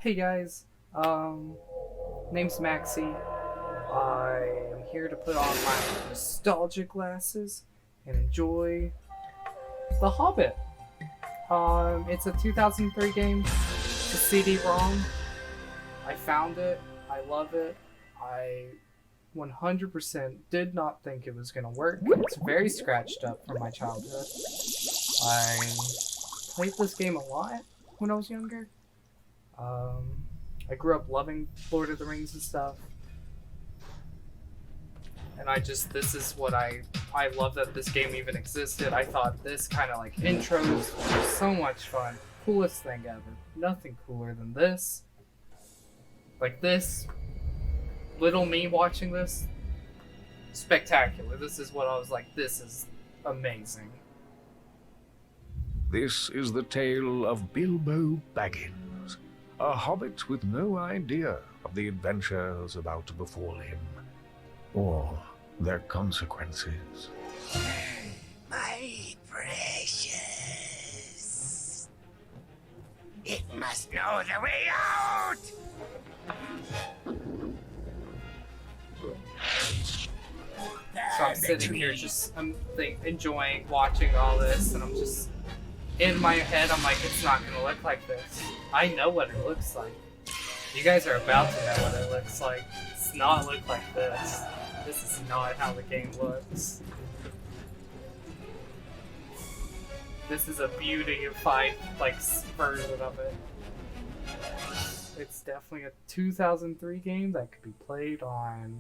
Hey guys, name's Maxie. I am here to put on my nostalgia glasses and enjoy The Hobbit. It's a 2003 game. It's a CD-ROM. I found it. I love it. I 100% did not think it was gonna work. It's very scratched up from my childhood. I played this game a lot when I was younger. I grew up loving Lord of the Rings and stuff. And this is what I love that this game even existed. I thought this kind of like intros were so much fun. Coolest thing ever. Nothing cooler than this. Like this, little me watching this, spectacular. This is what I was like, this is amazing. This is the tale of Bilbo Baggins, a hobbit with no idea of the adventures about to befall him, or their consequences. My precious. It must know the way out! So I'm sitting here enjoying watching all this, and I'm just in my head, I'm like, it's not gonna look like this. I know what it looks like. You guys are about to know what it looks like. It's not look like this. This is not how the game looks. This is a beautified, version of it. It's definitely a 2003 game that could be played on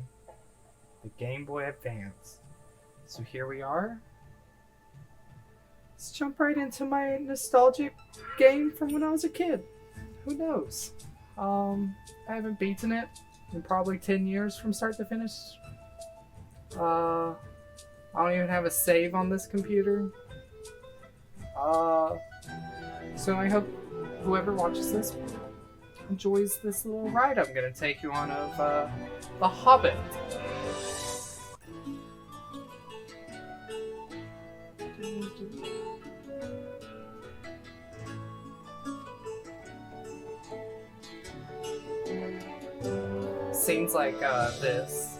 the Game Boy Advance. So here we are. Let's jump right into my nostalgic game from when I was a kid. Who knows? I haven't beaten it in probably 10 years from start to finish. I don't even have a save on this computer. So I hope whoever watches this enjoys this little ride I'm gonna take you on of The Hobbit. Scenes like this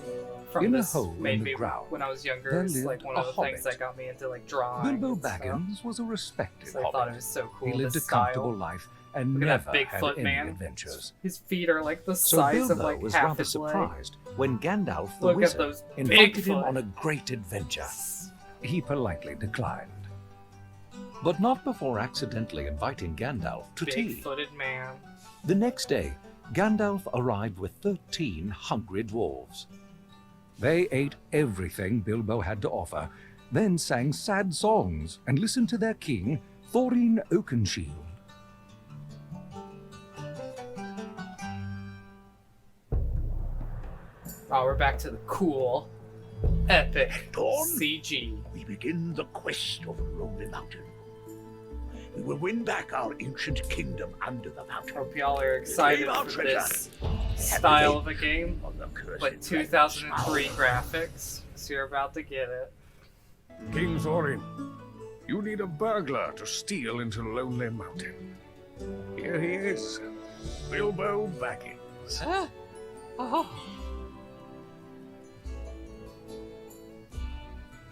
from this made me when I was younger. It's like one of the things that got me into like drawing. Bilbo Baggins was a respected So I hobbit. thought it was so cool. He lived a this style. comfortable life and Look at never that Bigfoot had any man. adventures. His feet are like the So size Bilbo of like was half rather his leg. surprised when Gandalf the Look at wizard those invited big him foot. on a great adventure. He politely declined. But not before accidentally inviting Gandalf to tea. Big-footed man. The next day, Gandalf arrived with 13 hungry dwarves. They ate everything Bilbo had to offer, then sang sad songs and listened to their king, Thorin Oakenshield. Oh, we're back to the cool, epic At dawn, CG. we begin the quest of Lonely Mountain. We will win back our ancient kingdom under the mountain. Hope y'all are excited Leave our for this treasure. style of a game. On the cursed But land 2003 south. graphics, so you're about to get it. King Thorin, you need a burglar to steal into Lonely Mountain. Here he is, Bilbo Baggins. Huh? Oh,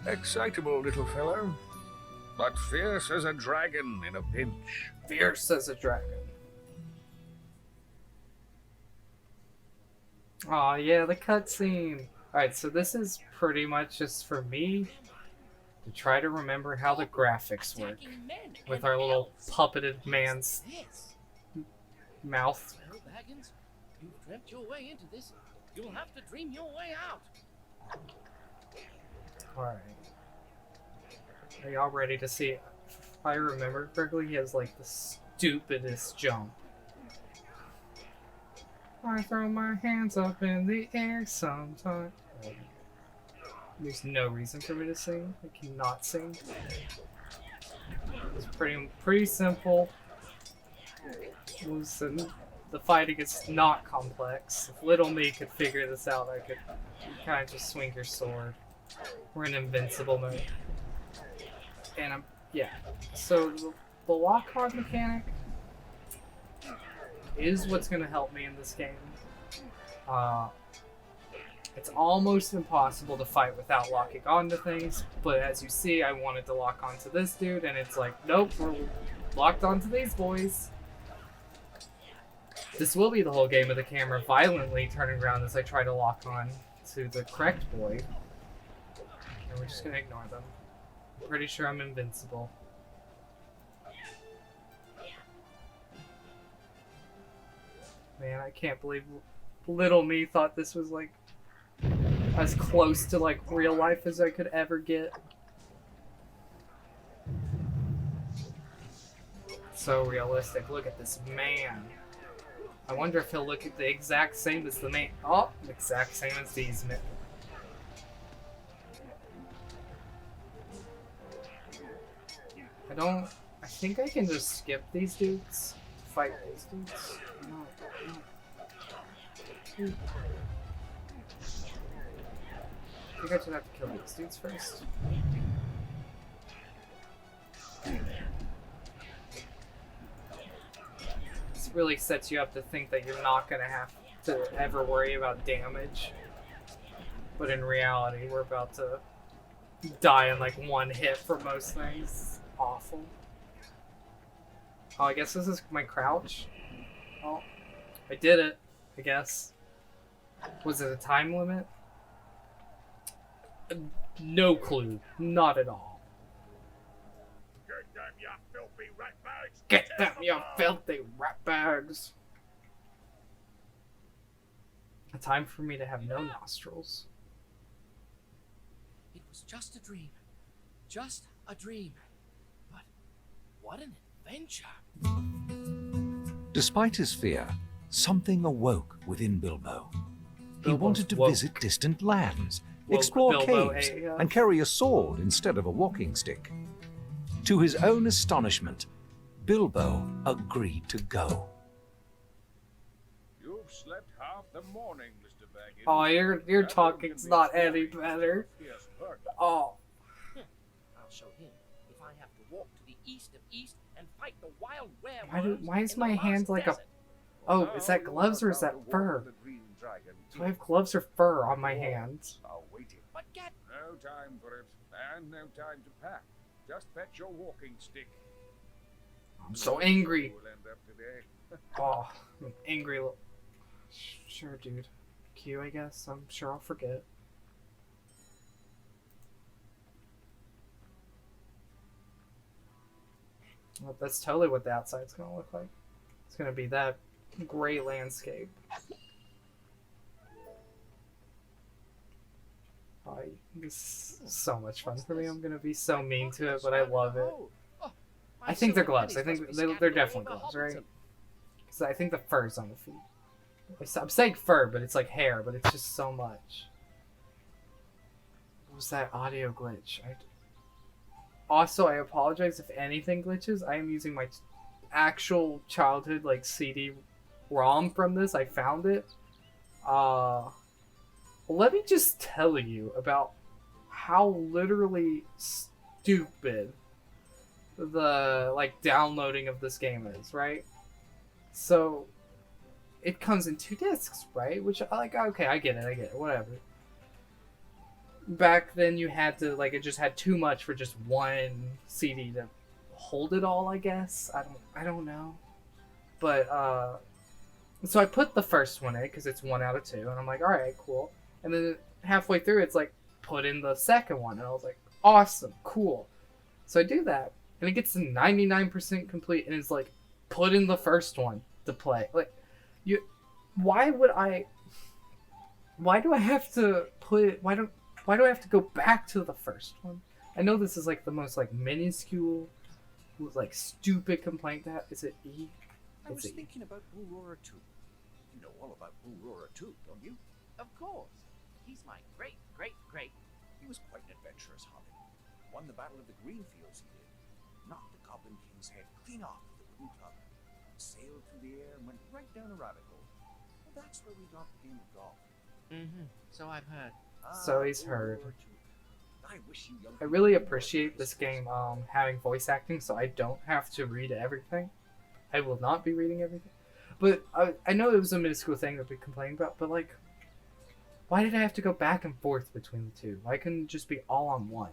Excitable little fellow, but fierce as a dragon in a pinch. Fierce as a dragon. Aw, yeah, the cutscene. Alright, so this is pretty much just for me to try to remember how the graphics work with our little puppeted man's mouth. well, Baggins, you've dreamt your way into this. You'll have to dream your way out. Alright. Are y'all ready to see? If I remember correctly, he has like the stupidest jump. I throw my hands up in the air sometimes. There's no reason for me to sing. I cannot sing. It's pretty simple. Listen, the fighting is not complex. If little me could figure this out, I could kind of just swing your sword. We're in invincible mode. And yeah. So the lock hog mechanic, is what's going to help me in this game. It's almost impossible to fight without locking onto things, but as you see, I wanted to lock onto this dude, and it's like, nope, we're locked onto these boys. This will be the whole game of the camera violently turning around as I try to lock on to the correct boy. And we're just gonna ignore them. I'm pretty sure I'm invincible. Man, I can't believe little me thought this was like as close to like real life as I could ever get. So realistic. Look at this man. I wonder if he'll look at the exact same as the man. Oh, exact same as these men. I think I can just skip these dudes. Fight these dudes. No. I think I should have to kill these dudes first. This really sets you up to think that you're not gonna have to ever worry about damage. But in reality, we're about to die in like one hit for most things. Awful. Oh, I guess this is my crouch. Oh, I did it, I guess. Was it a time limit? No clue. Not at all. Get them, you filthy ratbags! Get them, you filthy ratbags! A time for me to have no nostrils. It was just a dream. Just a dream. But what an adventure. Despite his fear, something awoke within Bilbo. He Bilbo's wanted to woke. visit distant lands, Woke explore Bilbo, caves, hey, and carry a sword instead of a walking stick. To his own astonishment, Bilbo agreed to go. You've slept half the morning, Mr. Baggins. Oh, your talking's not any better. Yes, but Oh, I'll show him if I have to walk to the east of east and fight the wild Why werewolves. is in my the hand vast like a... desert. Oh, is that gloves or is that fur? Do I have gloves or fur on my hands? I'll wait here. But get No time for it, and no time to pack. Just fetch your walking stick. I'm so angry. You will end up today. Oh, I'm angry. Sure, dude. Q, I guess. I'm sure I'll forget. Well, that's totally what the outside's gonna look like. It's gonna be that great landscape. Oh, this is so much fun for me. I'm gonna be so mean to it, but I love it. I think they're gloves. I think they're definitely gloves, right? Because I think the fur's on the feet. I'm saying fur, but it's like hair, but it's just so much. What was that audio glitch? Also, I apologize if anything glitches. I am using my actual childhood like CD-ROM from this. I found it. Let me just tell you about how literally stupid the like downloading of this game is, right? So it comes in 2 discs, right? Which like okay, I get it, whatever. Back then you had to like it just had too much for just one CD to hold it all, I guess. I don't know. But so I put the first one in because it's 1 out of 2 and I'm like, all right, cool. And then halfway through it's like put in the second one and I was like, awesome, cool. So I do that and it gets to 99% complete and it's like put in the first one to play. Like why do I have to why do I have to go back to the first one? I know this is like the most like minuscule like stupid complaint that is it E? I was It's E. thinking about Aurora too. You know all about Aurora too, don't you? Of course. He's my great. He was quite an adventurous hobbit. Won the Battle of the Greenfields, he did. Knocked the Goblin King's head clean off with the wooden club. Sailed through the air and went right down a rabbit hole. Well, that's where we got the game of golf. Mm-hmm. So I've heard. So he's heard. Aurora too. I wish you young I really people appreciate this game having voice acting so I don't have to read everything. I will not be reading everything. But I know it was a minuscule thing that we complained about, but like, why did I have to go back and forth between the two? Why couldn't it just be all on one?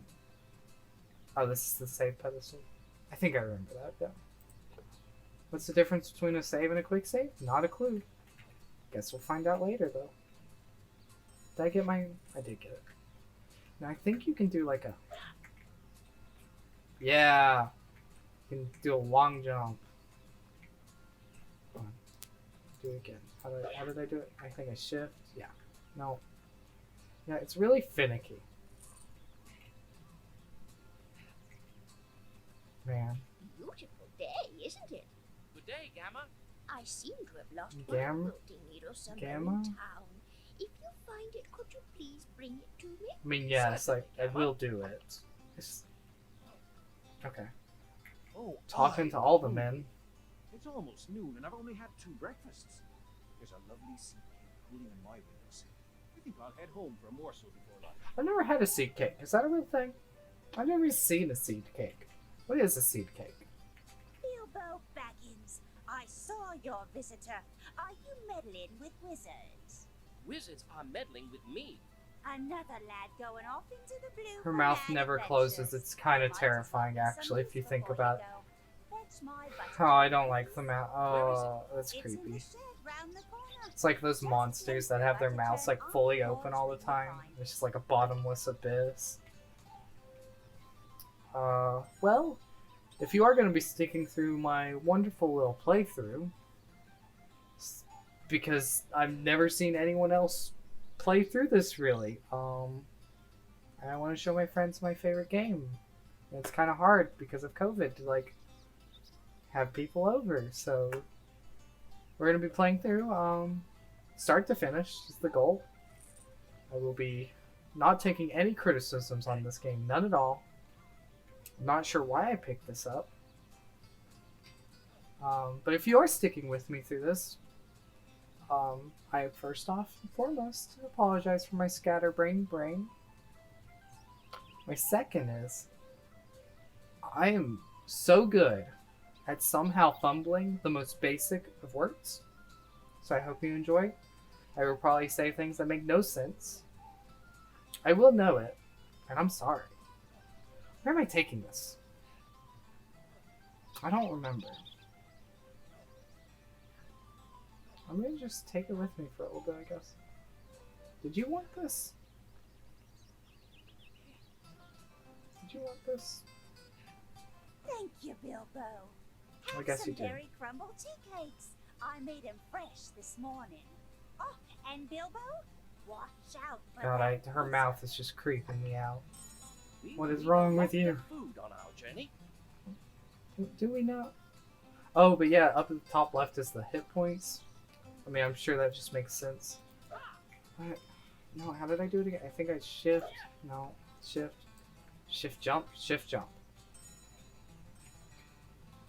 Oh, this is the save pedestal. I think I remember that, yeah. What's the difference between a save and a quick save? Not a clue. Guess we'll find out later, though. Did I get my... I did get it. Now, I think you can do like a... Yeah! You can do a long jump. Come on. Do it again. How did I do it? I think I shift. Yeah. No. Yeah, it's really finicky. Man. Beautiful day, isn't it? Good day, Gamma. I seem to have lost Gamma? my quilting needle somewhere Gamma? in town. If you find it, could you please bring it to me? I mean, yes, I will do it. It's... Okay. Oh, Talking to all the men. It's almost noon, and I've only had 2 breakfasts. There's a lovely seed cake cooling in my windowsill. I think I'll head home for a morsel before lunch. I've never had a seed cake. Is that a real thing? I've never seen a seed cake. What is a seed cake? Bilbo Baggins, I saw your visitor. Are you meddling with wizards? Wizards are meddling with me. Another lad going off into the blue. Her for mouth mad never adventures. closes. It's kind of Might terrifying, find some actually, if you use think before about it. go. Fetch my Oh, I don't butterfly, like the please. mouth. Oh, that's It's in the creepy. shed round the corner. It's like those Just monsters wait that have for their us to mouths turn like on fully the open torch all the when you time. find It's just like a bottomless abyss. Well, if you are going to be sticking through my wonderful little playthrough, because I've never seen anyone else play through this really, I want to show my friends my favorite game. It's kind of hard because of COVID to like have people over, so we're going to be playing through start to finish is the goal. I will be not taking any criticisms on this game, none at all. I'm not sure why I picked this up. But if you are sticking with me through this, I first off and foremost apologize for my scatterbrained brain. My second is, I am so good at somehow fumbling the most basic of words. So I hope you enjoy. I will probably say things that make no sense. I will know it, and I'm sorry. Where am I taking this? I don't remember. I'm gonna just take it with me for a little bit, I guess. Did you want this? Did you want this? Thank you, Bilbo. Have I guess some you did. berry crumble tea cakes. I made them fresh this morning. Oh, and Bilbo, watch out for God, that her wizard. mouth is just creeping me out. We What will is need wrong a with lot you? of food on our journey. Do we not? Oh, but yeah, up at the top left is the hit points. I mean, I'm sure that just makes sense. What? No, how did I do it again? I think I shift. No, shift. Shift jump. Shift jump.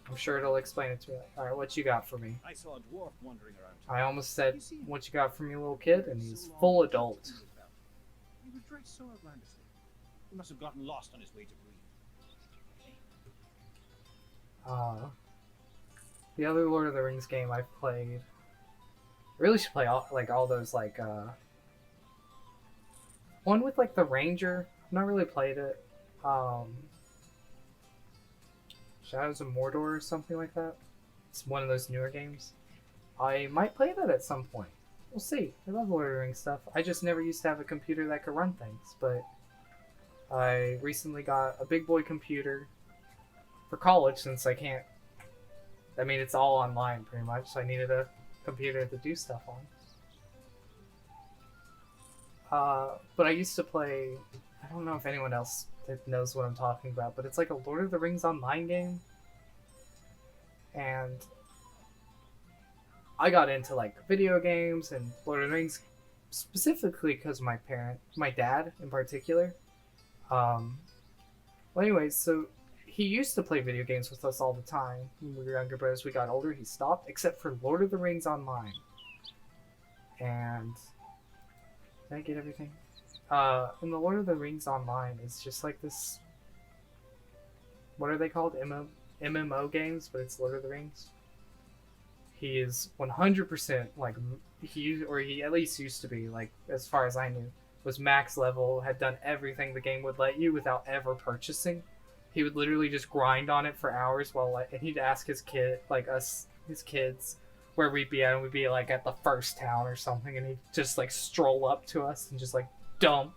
I'm sure it'll explain it to me. Alright, what you got for me? I saw a dwarf wandering around. I almost said, what you got for me, little kid? And he's full adult. He was dressed so outlandishly. He must have gotten lost on his way to Bree. The other Lord of the Rings game I've played. I really should play all those one with like the Ranger. I've not really played it. Shadows of Mordor or something like that. It's one of those newer games. I might play that at some point. We'll see. I love Lord of the Rings stuff. I just never used to have a computer that could run things, but I recently got a big boy computer for college since I can't. I mean, it's all online pretty much, so I needed a computer to do stuff on. But I used to play. I don't know if anyone else that knows what I'm talking about, but it's like a Lord of the Rings online game. And I got into like video games and Lord of the Rings specifically because my dad in particular. Well, anyways, so he used to play video games with us all the time when we were younger, but as we got older, he stopped, except for Lord of the Rings Online. And did I get everything? And the Lord of the Rings Online is just like this. What are they called? MMO games, but it's Lord of the Rings. he is 100% like he at least used to be, like, as far as I knew, was max level, had done everything the game would let you without ever purchasing. He would literally just grind on it for hours while, like, and he'd ask his kid, like us, his kids, where we'd be at, and we'd be like at the first town or something, and he'd just like stroll up to us and just like dump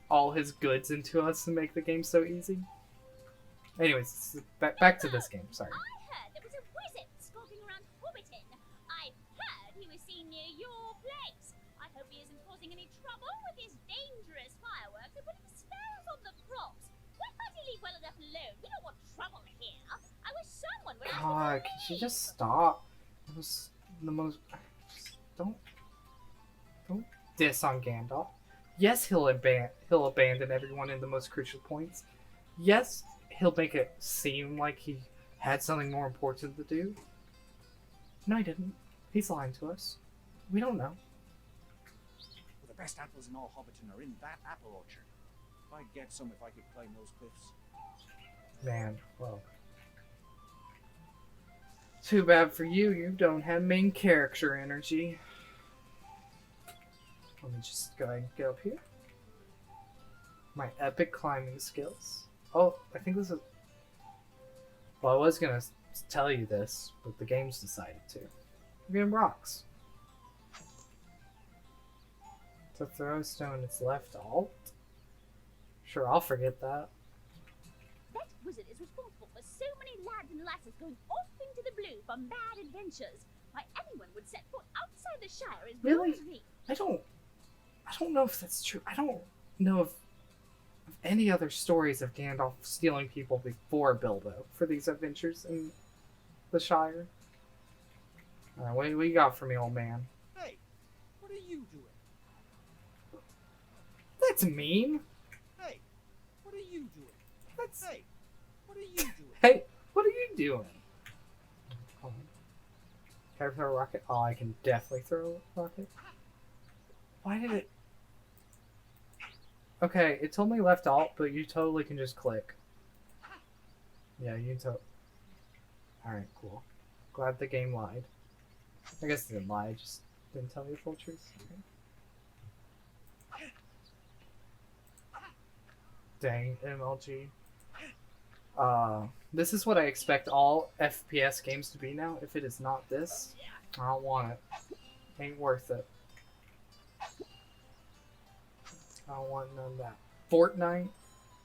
all his goods into us and make the game so easy. Anyways, back to this game. Sorry. I heard there was a wizard skulking around Hobbiton. I heard he was seen near your place. I hope he isn't causing any trouble with his dangerous fireworks and putting spells on the props. Why can't he leave well enough alone? We don't want trouble here. I wish someone would ask God, can she just stop? It was the most. Don't diss on Gandalf. Yes, he'll abandon everyone in the most crucial points. Yes, he'll make it seem like he had something more important to do. No, he didn't. He's lying to us. We don't know. Well, the best apples in all Hobbiton are in that apple orchard. I'd get some if I could climb those cliffs. Man, well. Too bad for you, you don't have main character energy. Let me just go ahead and get up here. My epic climbing skills. Oh, I think this is... Well, I was gonna tell you this, but the game's decided to. We're getting rocks. To throw a stone, it's left alt. Sure, I'll forget that. That wizard is responsible for so many lads and lasses going off into the blue for mad adventures. Why anyone would set foot outside the Shire is Really? beyond me. I don't know if that's true. I don't know of any other stories of Gandalf stealing people before Bilbo for these adventures in the Shire. What do you got for me, old man? Hey, what are you doing? That's mean. Hey, what are you doing? That's... Hey, what are you doing? Hey, what are you doing? Hold on. Can I throw a rocket? Oh, I can definitely throw a rocket. Why did it... Okay, it told me left alt, but you totally can just click. Yeah, you Alright, cool. Glad the game lied. I guess it didn't lie, it just didn't tell me the full truth. Okay. Dang, MLG. This is what I expect all FPS games to be now. If it is not this, I don't want it. Ain't worth it. I don't want none of that. Fortnite,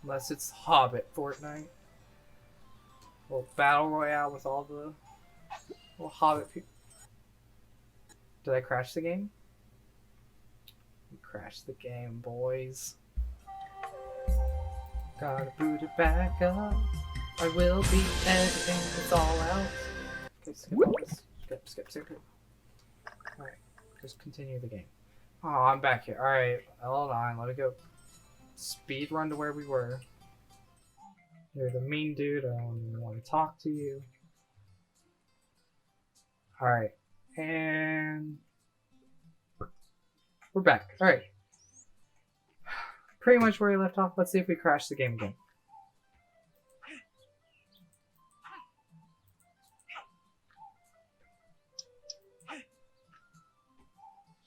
unless it's Hobbit Fortnite. Little battle royale with all the little Hobbit people. Did I crash the game? We crashed the game, boys. Gotta boot it back up. I will beat everything. It's all out. Okay, skip all this. Skip. Alright, just continue the game. Oh, I'm back here. Alright, hold on. Let me go speed run to where we were. You're the mean dude. I don't even want to talk to you. Alright. And we're back. Alright. Pretty much where we left off. Let's see if we crash the game again.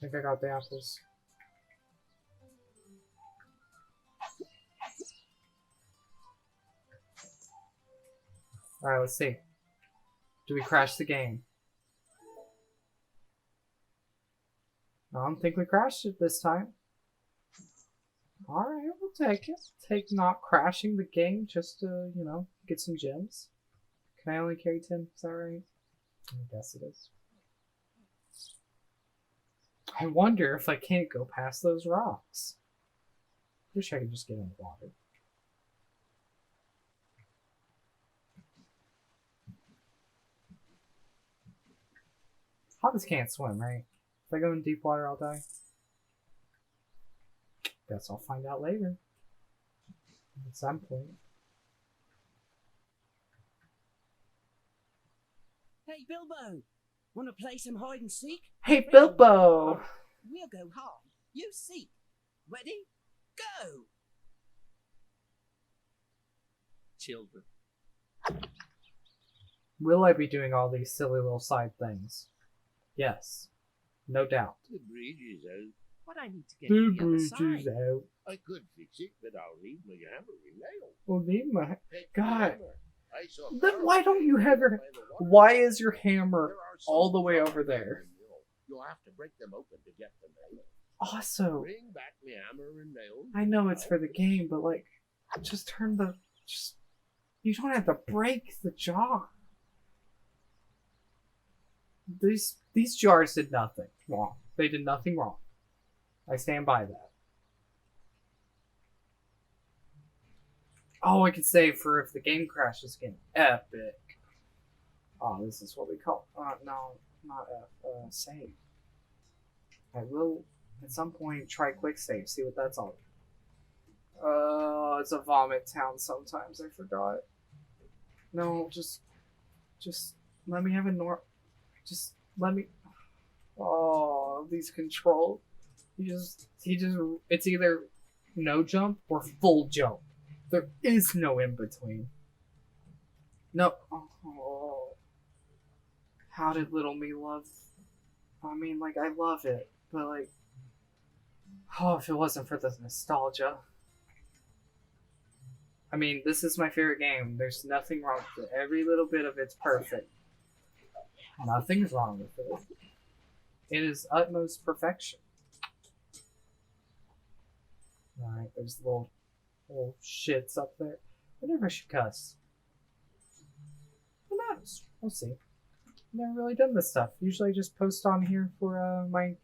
I think I got the apples. Alright, let's see. Do we crash the game? I don't think we crashed it this time. Alright, we'll take it. Take not crashing the game just to, you know, get some gems. Can I only carry 10? Is that right? I guess it is. I wonder if I can't go past those rocks. Wish I could just get in the water. Hobbits can't swim, right? If I go in deep water, I'll die. Guess I'll find out later. At some point. Hey, Bilbo! Wanna play some hide and seek? Hey, Bilbo! We'll go hard. You seek. Ready? Go! Children. Will I be doing all these silly little side things? Yes. No doubt. The bridge is out. But I need to get to the other Bridge side. is out. I could fix it, but I'll need my hammer and nail. Well, need my... Take God. my hammer. I saw Then Carl why don't you have your... by the water. Why is your hammer There are some all the way jars over in the there? mill. You'll have to break them open to get the nail. Also, Bring back my hammer and nail. I know it's for the game, but like, just turn the... Just... You don't have to break the jar. These jars did nothing wrong. They did nothing wrong. I stand by that. Oh, I could save for if the game crashes again. Epic. Oh, this is what we call... no, not F. Save. I will, at some point, try quick save. See what that's all about. It's a vomit town sometimes. I forgot. No, just let me have a just let me... Oh, these controls. It's either no jump or full jump. There is no in between. No. Oh. How did little me love... I mean, like, I love it, but like... Oh, if it wasn't for the nostalgia. I mean, this is my favorite game. There's nothing wrong with it. Every little bit of it's perfect. Nothing's wrong with it. It is utmost perfection. Alright, there's little shits up there. I never should cuss. Who knows? We'll see. Never really done this stuff. Usually I just post on here for my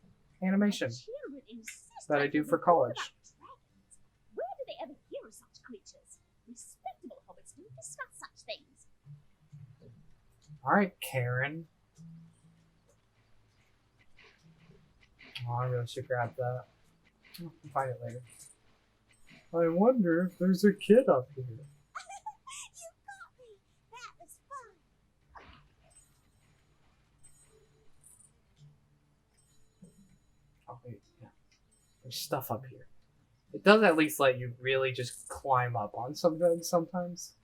animation Children insist that I on do hearing for more college. about dragons. Where do they ever hear of such creatures? Respectable hobbits don't discuss such things. Alright, Karen. Oh, I really should grab that. I'll find it later. I wonder if there's a kid up here. You got me. That was fun. Oh, wait, yeah. There's stuff up here. It does at least let you really just climb up on something sometimes.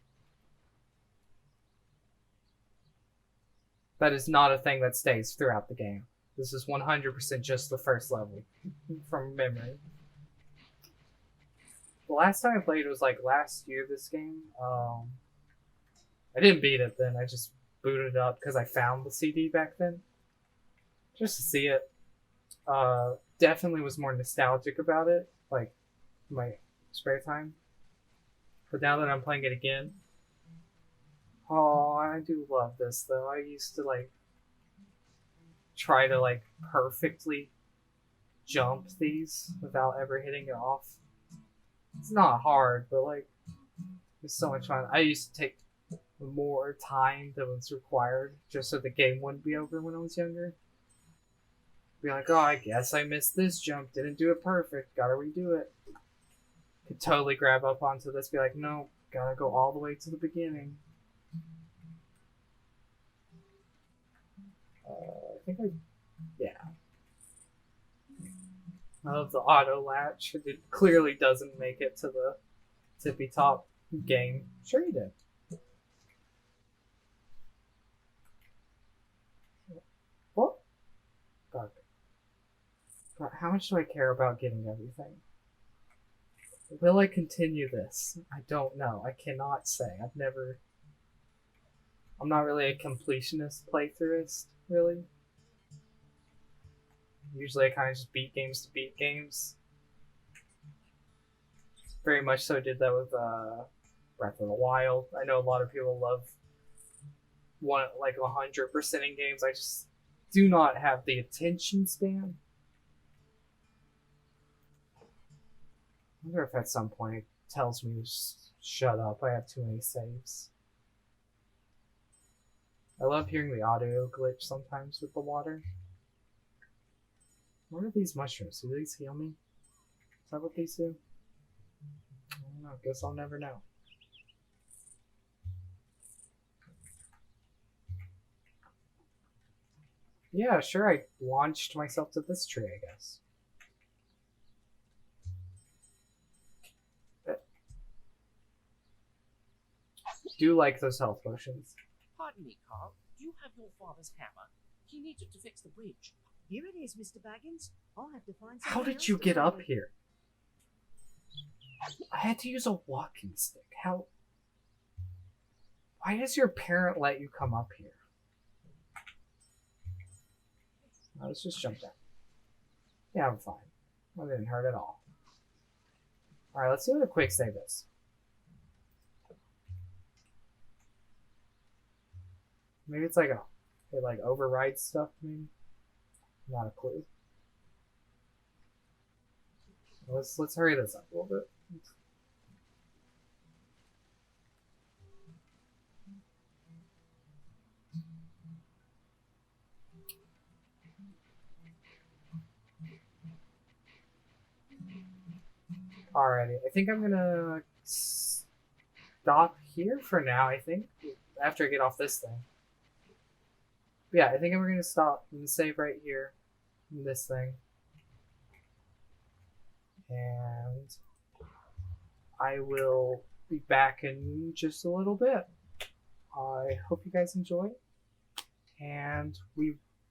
That is not a thing that stays throughout the game. This is 100% just the first level from memory. The last time I played was like last year, this game. I didn't beat it then. I just booted it up because I found the CD back then. Just to see it. Definitely was more nostalgic about it. Like, my spare time. But now that I'm playing it again. Oh, I do love this though. I used to like try to like perfectly jump these without ever hitting it off. It's not hard, but like it's so much fun. I used to take more time than was required just so the game wouldn't be over when I was younger. Be like, oh, I guess I missed this jump, didn't do it perfect, gotta redo it. Could totally grab up onto this, be like, no, gotta go all the way to the beginning. Yeah. I love the auto latch. It clearly doesn't make it to the tippy top game. Sure you did. What? God. How much do I care about getting everything? Will I continue this? I don't know. I cannot say. I'm not really a completionist playthroughist, really. Usually I kind of just beat games to beat games. Very much so did that with Breath of the Wild. I know a lot of people love 100%ing games. I just do not have the attention span. I wonder if at some point it tells me to shut up. I have too many saves. I love hearing the audio glitch sometimes with the water. What are these mushrooms? Do these heal me? Is that what these do? I don't know. Guess I'll never know. Yeah, sure, I launched myself to this tree, I guess. Do like those health potions. Pardon me, Carl. Do you have your father's hammer? He needs it to fix the bridge. Here it is, Mr. Baggins. I'll have to find How something did you else to get do up with. here? I had to use a walking stick. How? Why does your parent let you come up here? Let's just jump down. Yeah, I'm fine. I didn't hurt at all. Alright, let's see what a quick save is. Maybe it's like it like overrides stuff, maybe? Not a clue. Let's hurry this up a little bit. Alrighty, I think I'm gonna stop here for now, I think, after I get off this thing. Yeah, I think I'm gonna stop and save right here in this thing. And I will be back in just a little bit. I hope you guys enjoy. And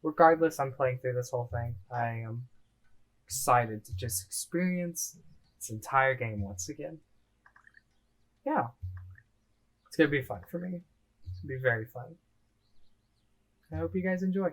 regardless, I'm playing through this whole thing. I am excited to just experience this entire game once again. Yeah. It's gonna be fun for me. It's gonna be very fun. I hope you guys enjoy.